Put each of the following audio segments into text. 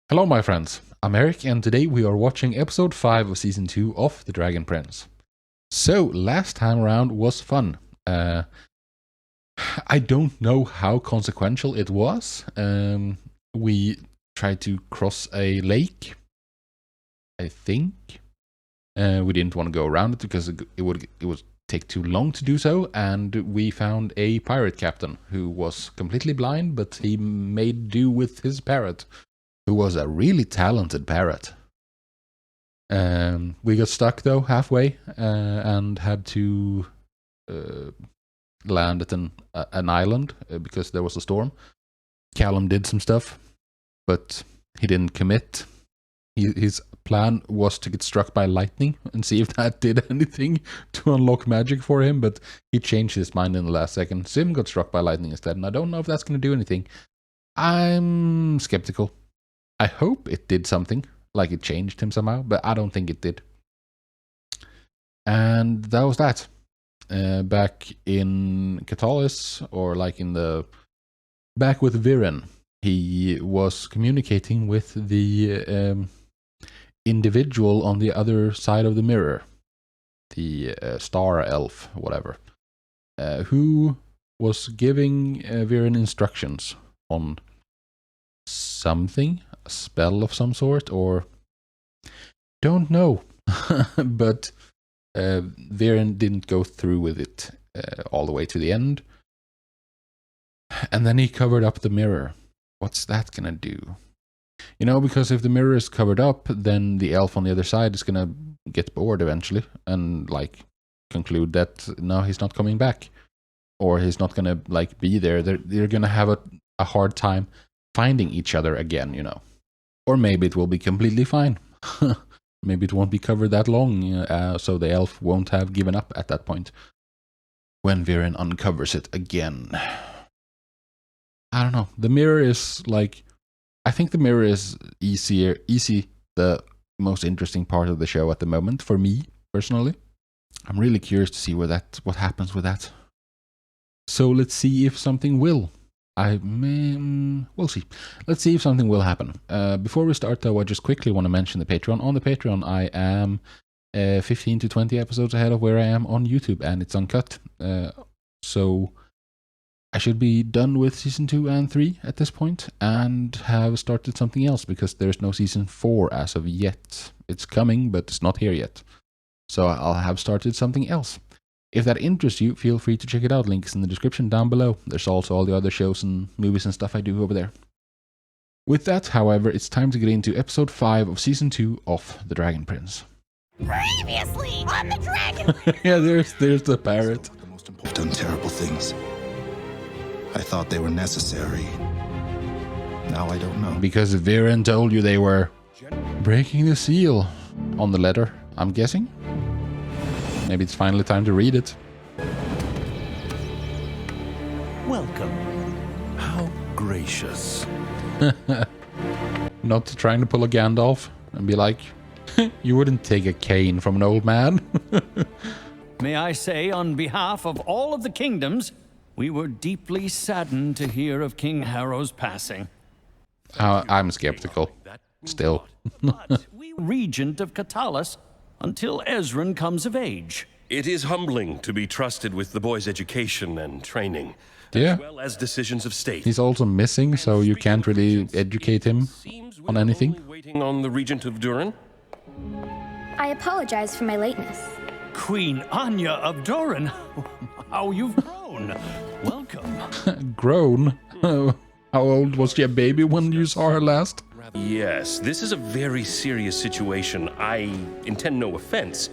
Hello my friends, I'm Erik and today we are watching episode 5 of season 2 of The Dragon Prince. So, last time around was fun. I don't know how consequential it was. We tried to cross a lake, I think. We didn't want to go around it because it would take too long to do so, and we found a pirate captain who was completely blind, but he made do with his parrot, who was a really talented parrot. We got stuck though halfway and had to land at an island because there was a storm. Callum did some stuff, but he didn't commit. His plan was to get struck by lightning and see if that did anything to unlock magic for him, but he changed his mind in the last second. Sim got struck by lightning instead, and I don't know if that's going to do anything. I'm skeptical. I hope it did something, like it changed him somehow, but I don't think it did. And that was that. Back in Catalyst, or like back with Viren, he was communicating with the individual on the other side of the mirror, the star elf, whatever, who was giving Viren instructions on something. A spell of some sort, or don't know. But Viren didn't go through with it all the way to the end, and then he covered up the mirror. What's that gonna do? You know, because if the mirror is covered up, then the elf on the other side is gonna get bored eventually and like conclude that no, he's not coming back, or he's not gonna like be there. They're gonna have a hard time finding each other again, you know. Or maybe it will be completely fine. Maybe it won't be covered that long, so the elf won't have given up at that point, when Viren uncovers it again. I don't know. The mirror is like... I think the mirror is the most interesting part of the show at the moment, for me, personally. I'm really curious to see what happens with that. So let's see if something will. We'll see. Let's see if something will happen. Before we start though, I just quickly want to mention the Patreon. On the Patreon, I am 15 to 20 episodes ahead of where I am on YouTube, and it's uncut. So I should be done with season 2 and 3 at this point, and have started something else, because there's no season 4 as of yet. It's coming, but it's not here yet. So I'll have started something else. If that interests you, feel free to check it out. Links in the description down below. There's also all the other shows and movies and stuff I do over there. With that, however, it's time to get into episode 5 of season 2 of The Dragon Prince. Previously on The Dragon Prince! Yeah, there's the parrot. I've done terrible things. I thought they were necessary. Now I don't know. Because Viren told you they were breaking the seal on the letter, I'm guessing. Maybe it's finally time to read it. Welcome. How gracious. Not trying to pull a Gandalf and be like, you wouldn't take a cane from an old man. May I say, on behalf of all of the kingdoms, we were deeply saddened to hear of King Harrow's passing. I'm skeptical. Still. But we regent of Catalyst until Ezran comes of age. It is humbling to be trusted with the boy's education and training, Yeah. as well as decisions of state. He's also missing, so you can't really educate him on anything. Only waiting on the regent of Durin? I apologize for my lateness. Queen Anya of Durin, how you've grown. Welcome. Grown? How old was she, a baby when you saw her last? Yes, this is a very serious situation. I intend no offense,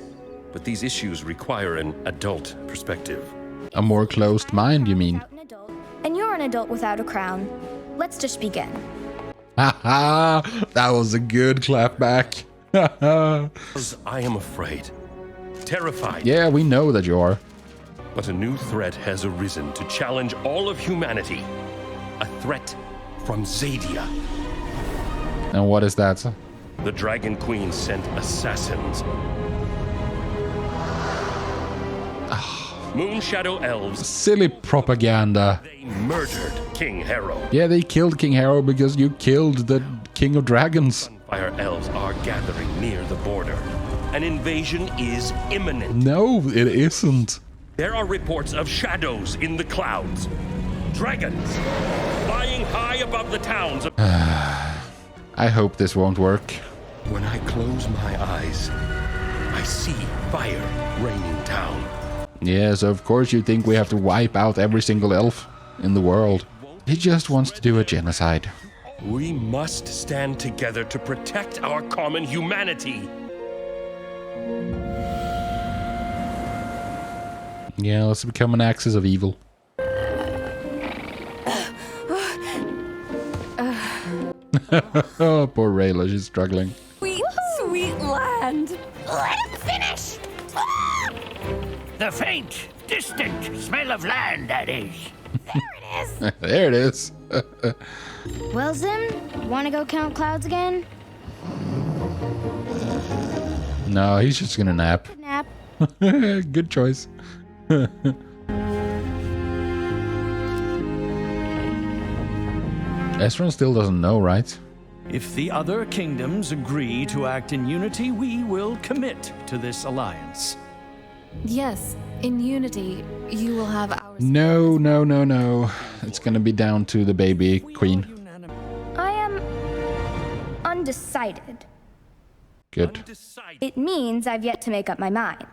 but these issues require an adult perspective. A more closed mind, you mean? Without an adult, and you're an adult without a crown. Let's just begin. Haha! That was a good clapback. Because I am afraid, terrified. Yeah, we know that you are. But a new threat has arisen to challenge all of humanity. A threat from Zadia. And what is that? The Dragon Queen sent assassins. Moon Shadow Elves. Silly propaganda. They murdered King Harrow. Yeah, they killed King Harrow because you killed the King of Dragons. Fire Elves are gathering near the border. An invasion is imminent. No, it isn't. There are reports of shadows in the clouds. Dragons flying high above the towns. I hope this won't work. When I close my eyes, I see fire raining down. Yes, of course you think we have to wipe out every single elf in the world. He just wants to do a genocide. We must stand together to protect our common humanity. Yeah, let's become an axis of evil. Oh, poor Rayla, she's struggling. Sweet, sweet land. Let him finish! The faint, distant smell of land, that is. There it is! There it is. Well, Zim, wanna go count clouds again? No, he's just gonna nap. Good nap. Good choice. Ezra still doesn't know, right? If the other kingdoms agree to act in unity, we will commit to this alliance. Yes, in unity, you will have ours. No, no, no, no. It's gonna be down to the baby queen. I am undecided. Good. It means I've yet to make up my mind.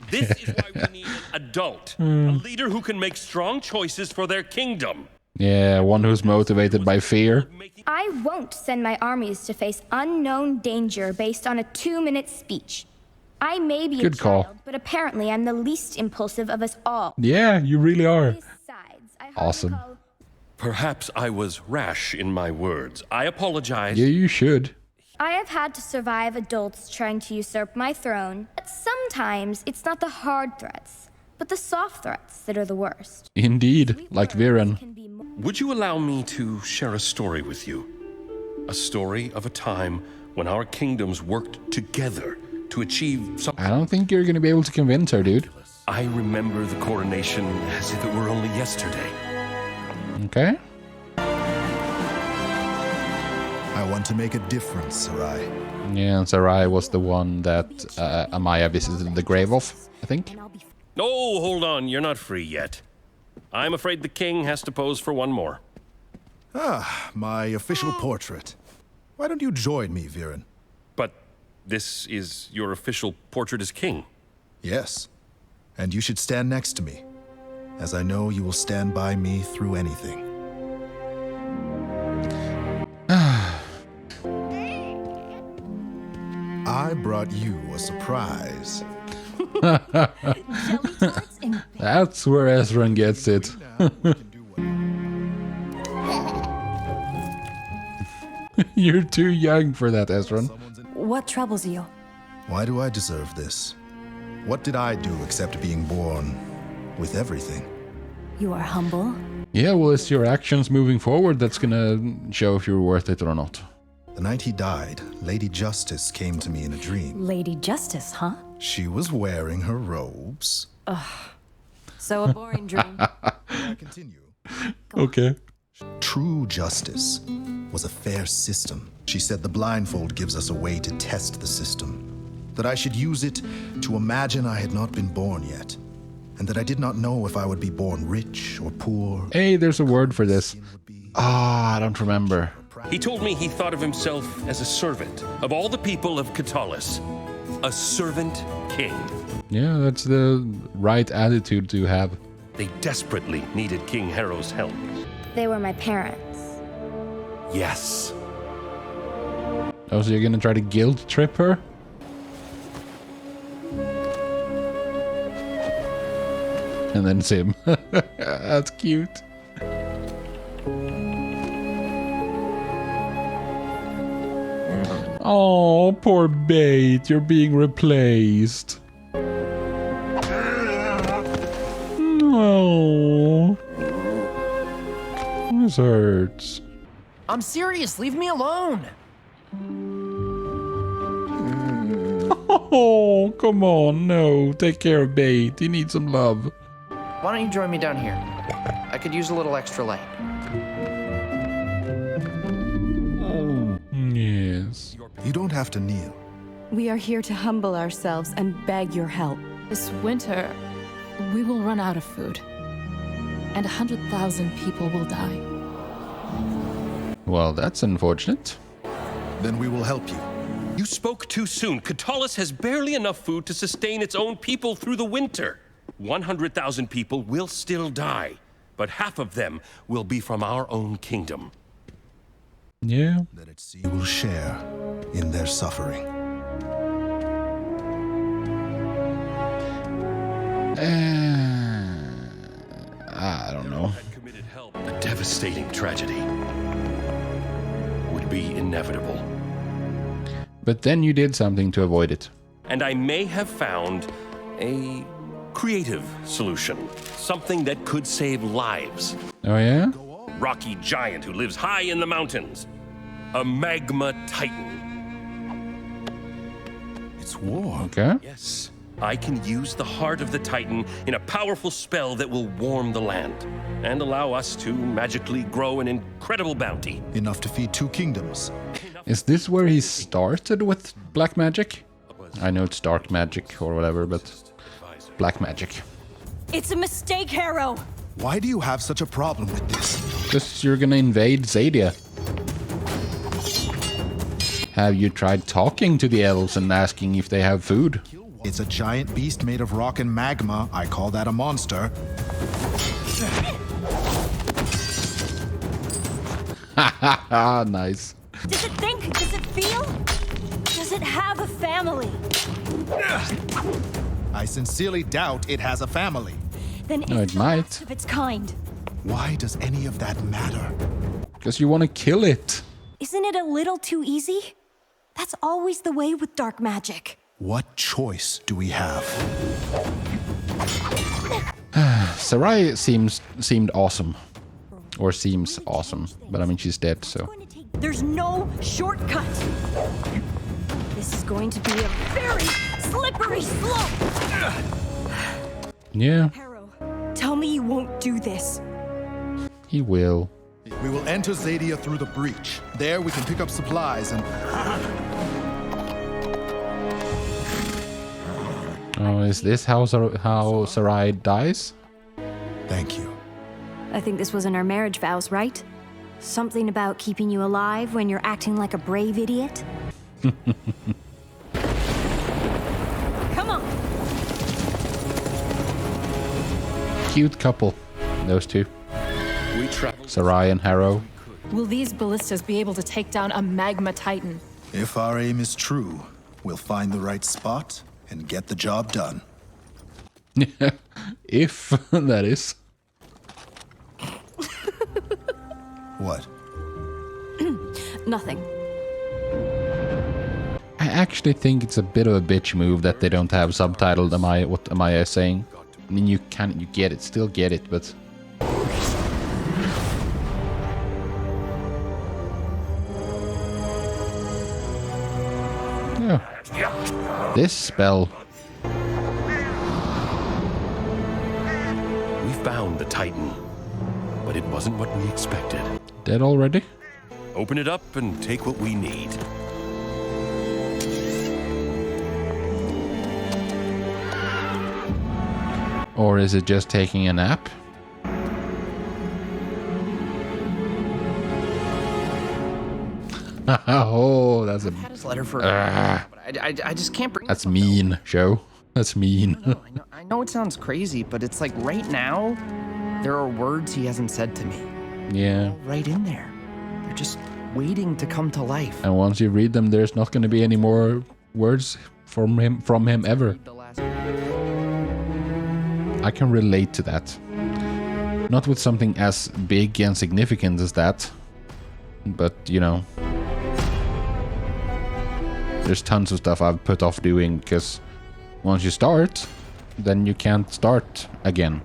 This is why we need an adult, a leader who can make strong choices for their kingdom. Yeah, one who's motivated by fear. I won't send my armies to face unknown danger based on a 2-minute speech. I may be Good a call. child, but apparently I'm the least impulsive of us all. Yeah, you really are. Besides, I hardly Awesome. call- Perhaps I was rash in my words. I apologize. Yeah, you should. I have had to survive adults trying to usurp my throne, but sometimes it's not the hard threats, but the soft threats that are the worst. Indeed, like Viren. Can be more- Would you allow me to share a story with you? A story of a time when our kingdoms worked together to achieve something. I don't think you're gonna be able to convince her, dude. I remember the coronation as if it were only yesterday. Okay? I want to make a difference, Sarai. Yeah, and Sarai was the one that Amaya visited the grave of, I think. Oh, hold on, you're not free yet. I'm afraid the king has to pose for one more. Ah, my official portrait. Why don't you join me, Viren? But this is your official portrait as king. Yes. And you should stand next to me, as I know you will stand by me through anything. I brought you a surprise. That's where Ezran gets it. You're too young for that, Ezran. What troubles you? Why do I deserve this? What did I do except being born with everything? You are humble. Yeah, well, it's your actions moving forward that's gonna show if you're worth it or not. The night he died, Lady Justice came to me in a dream. Lady Justice, huh? She was wearing her robes. So a boring dream. I continue. Okay. True justice was a fair system. She said the blindfold gives us a way to test the system. That I should use it to imagine I had not been born yet. And that I did not know if I would be born rich or poor. Hey, there's a word for this. Ah, I don't remember. He told me he thought of himself as a servant of all the people of Catalis. A servant king. Yeah, that's the right attitude to have. They desperately needed King Harrow's help. They were my parents. Yes. Oh, so you're gonna try to guilt trip her? And then Sim. That's cute. Oh, poor Bait, you're being replaced. No. This hurts. I'm serious, leave me alone. Oh, come on, no. Take care of Bait. He needs some love. Why don't you join me down here? I could use a little extra light. Yes. You don't have to kneel. We are here to humble ourselves and beg your help. This winter, we will run out of food. And 100,000 people will die. Well, that's unfortunate. Then we will help you. You spoke too soon. Katalis has barely enough food to sustain its own people through the winter. 100,000 people will still die, but half of them will be from our own kingdom. Yeah. Let it see you will share in their suffering. I don't know. Had committed help. A devastating tragedy would be inevitable. But then you did something to avoid it. And I may have found a creative solution. Something that could save lives. Oh, yeah? Rocky giant who lives high in the mountains. A magma titan. It's war. Okay. Yes, I can use the heart of the titan in a powerful spell that will warm the land and allow us to magically grow an incredible bounty. Enough to feed 2 kingdoms. Is this where he started with black magic? I know it's dark magic or whatever, but black magic. It's a mistake, Harrow! Why do you have such a problem with this? Because you're gonna invade Zadia. Have you tried talking to the elves and asking if they have food? It's a giant beast made of rock and magma. I call that a monster. Haha, nice. Does it think? Does it feel? Does it have a family? I sincerely doubt it has a family. Then No, it's it the might. last of its kind. Why does any of that matter? Because you want to kill it. Isn't it a little too easy? That's always the way with dark magic. What choice do we have? Sarai seemed awesome. Or seems awesome. But I mean, she's dead, so. There's no shortcut. This is going to be a very slippery slope. Yeah, Harrow, tell me you won't do this. he will. We will enter Zadia through the breach. There we can pick up supplies and... Oh, is this how Sarai dies? Thank you. I think this was in our marriage vows, right? Something about keeping you alive when you're acting like a brave idiot? Come on. Cute couple, those two. We traveled. Sarai and Harrow. Will these ballistas be able to take down a magma titan? If our aim is true, we'll find the right spot and get the job done. If that is. What? Nothing. I actually think it's a bit of a bitch move that they don't have subtitled. What Amaya is saying? I mean, you get it, still get it, but. Yeah. This spell. We found the titan, but it wasn't what we expected. Dead already? Open it up and take what we need. Or is it just taking a nap? Oh, that's a. Had his letter for. But I just can't bring. That's myself to- mean, Joe. That's mean. I know it sounds crazy, but it's like right now, there are words he hasn't said to me. Yeah. Right in there. They're just waiting to come to life. And once you read them, there's not going to be any more words from him ever. The last. I can relate to that. Not with something as big and significant as that, but you know, there's tons of stuff I've put off doing because once you start, then you can't start again.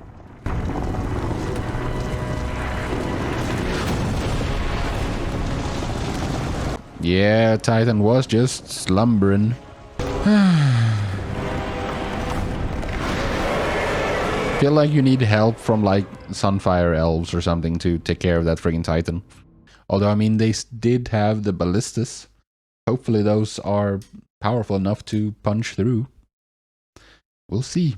Yeah, Titan was just slumbering. feel like you need help from like Sunfire Elves or something to take care of that friggin' Titan. Although, I mean, they did have the ballistas. Hopefully those are powerful enough to punch through. We'll see.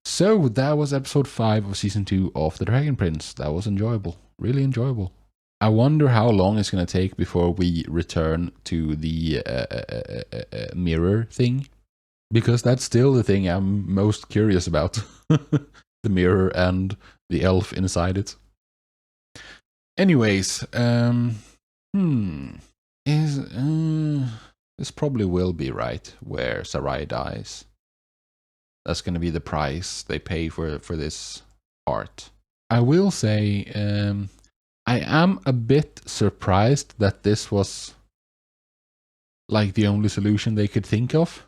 So, that was episode 5 of season 2 of The Dragon Prince. That was enjoyable. Really enjoyable. I wonder how long it's going to take before we return to the mirror thing. Because that's still the thing I'm most curious about. The mirror and the elf inside it. Anyways, this probably will be right where Sarai dies. That's going to be the price they pay for this art. I will say, I am a bit surprised that this was like the only solution they could think of.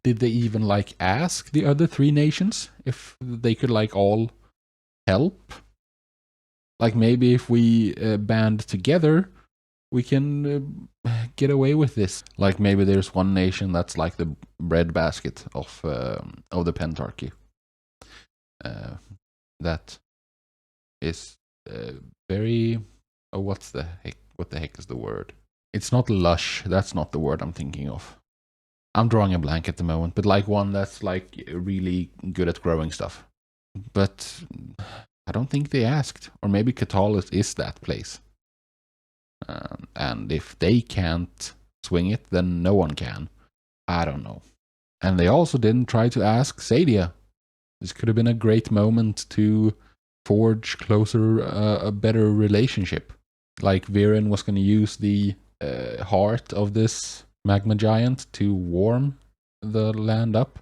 Did they even like ask the other 3 nations if they could like all help? Like maybe if we band together, we can get away with this. Like maybe there's one nation that's like the breadbasket of the Pentarchy. That is very. Oh, what the heck is the word? It's not lush. That's not the word I'm thinking of. I'm drawing a blank at the moment, but like one that's like really good at growing stuff. But I don't think they asked. Or maybe Catalyst is that place. And if they can't swing it, then no one can. I don't know. And they also didn't try to ask Sadia. This could have been a great moment to forge closer, a better relationship. Like Viren was going to use the heart of this magma giant to warm the land up.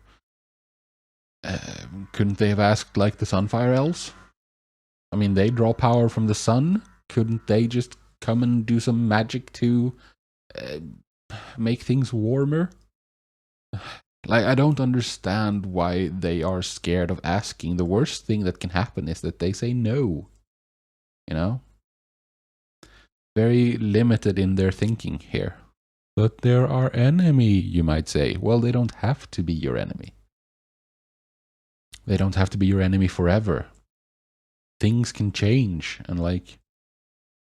Couldn't they have asked like the Sunfire Elves? I mean, they draw power from the sun. Couldn't they just come and do some magic to make things warmer? Like, I don't understand why they are scared of asking. The worst thing that can happen is that they say no. You know? Very limited in their thinking here. But they're our enemy, you might say. Well, they don't have to be your enemy. They don't have to be your enemy forever. Things can change, and like,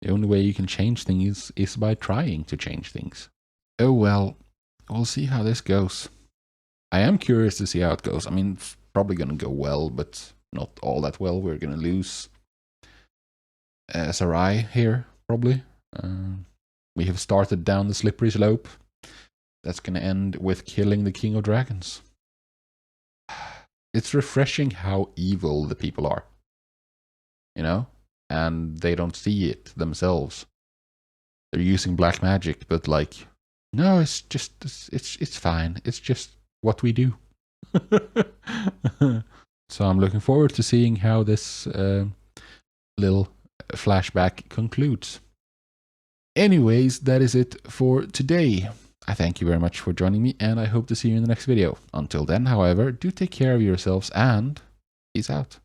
the only way you can change things is by trying to change things. Oh well, we'll see how this goes. I am curious to see how it goes. I mean, it's probably going to go well, but not all that well. We're going to lose Sarai here, probably. We have started down the slippery slope. That's going to end with killing the King of Dragons. It's refreshing how evil the people are. You know? And they don't see it themselves. They're using black magic, but like, no, it's just, it's fine. It's just what we do. So I'm looking forward to seeing how this little flashback concludes. Anyways, that is it for today. I thank you very much for joining me, and I hope to see you in the next video. Until then, however, do take care of yourselves, and peace out.